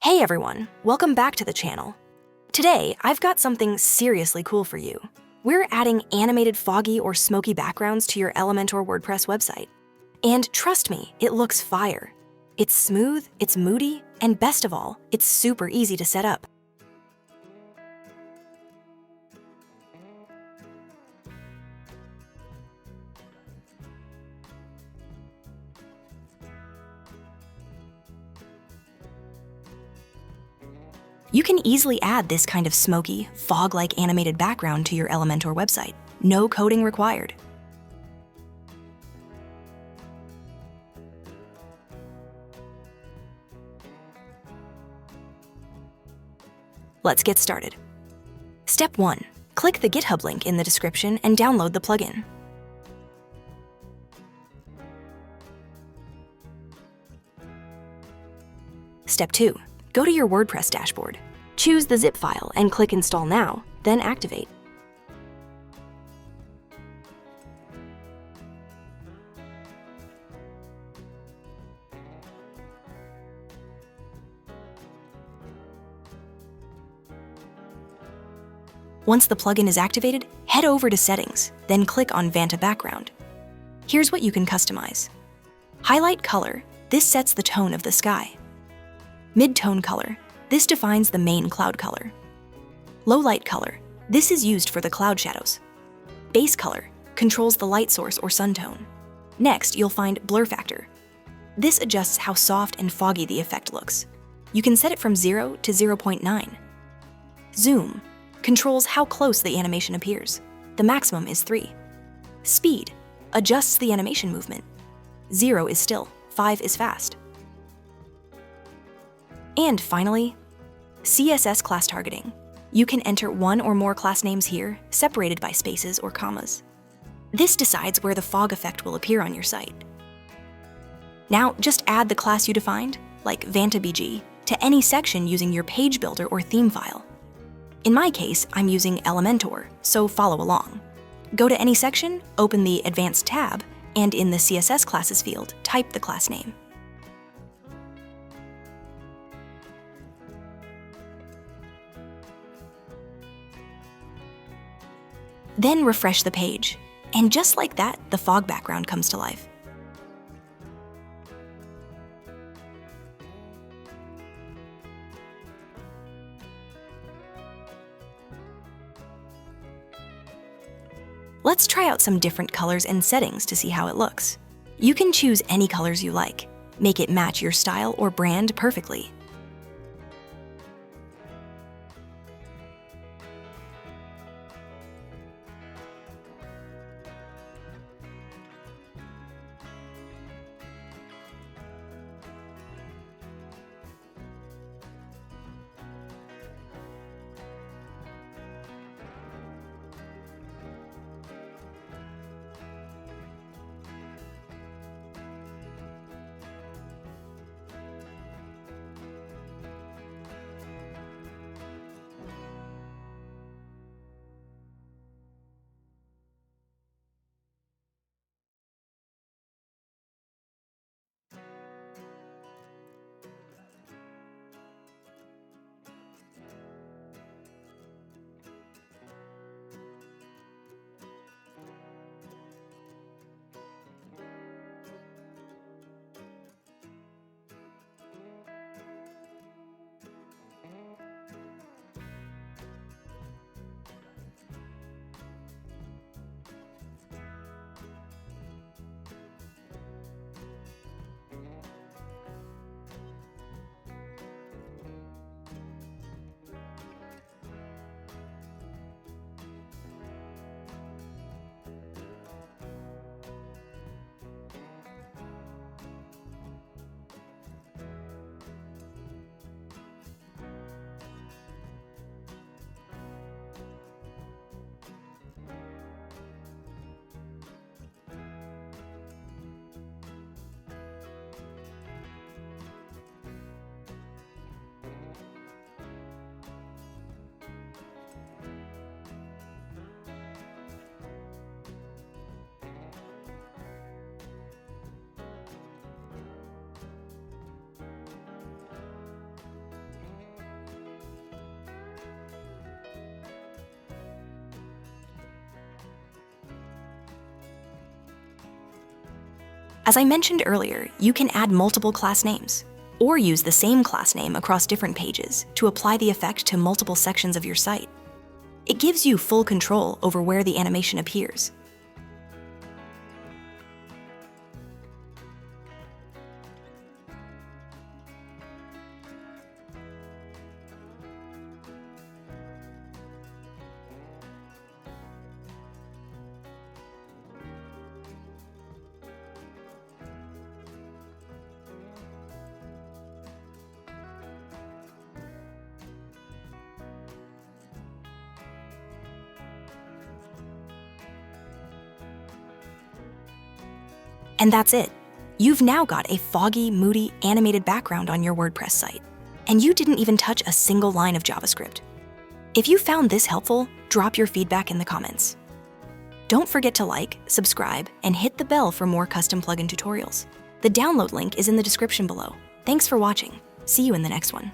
Hey everyone, welcome back to the channel. Today, I've got something seriously cool for you. We're adding animated foggy or smoky backgrounds to your Elementor WordPress website. And trust me, it looks fire. It's smooth, it's moody, and best of all, it's super easy to set up. You can easily add this kind of smoky, fog-like animated background to your Elementor website. No coding required. Let's get started. Step 1. Click the GitHub link in the description and download the plugin. Step 2. Go to your WordPress dashboard. Choose the zip file and click Install Now, then Activate. Once the plugin is activated, head over to Settings, then click on Vanta Background. Here's what you can customize. Highlight color. This sets the tone of the sky. Mid-tone color. This defines the main cloud color. Low light color. This is used for the cloud shadows. Base color controls the light source or sun tone. Next, you'll find blur factor. This adjusts how soft and foggy the effect looks. You can set it from 0 to 0.9. Zoom controls how close the animation appears. The maximum is 3. Speed adjusts the animation movement. 0 is still, 5 is fast. And finally, CSS class targeting. You can enter one or more class names here, separated by spaces or commas. This decides where the fog effect will appear on your site. Now, just add the class you defined, like vanta.js, to any section using your page builder or theme file. In my case, I'm using Elementor, so follow along. Go to any section, open the Advanced tab, and in the CSS classes field, type the class name. Then refresh the page, and just like that, the fog background comes to life. Let's try out some different colors and settings to see how it looks. You can choose any colors you like. Make it match your style or brand perfectly. As I mentioned earlier, you can add multiple class names, or use the same class name across different pages to apply the effect to multiple sections of your site. It gives you full control over where the animation appears. And that's it. You've now got a foggy, moody, animated background on your WordPress site. And you didn't even touch a single line of JavaScript. If you found this helpful, drop your feedback in the comments. Don't forget to like, subscribe, and hit the bell for more custom plugin tutorials. The download link is in the description below. Thanks for watching. See you in the next one.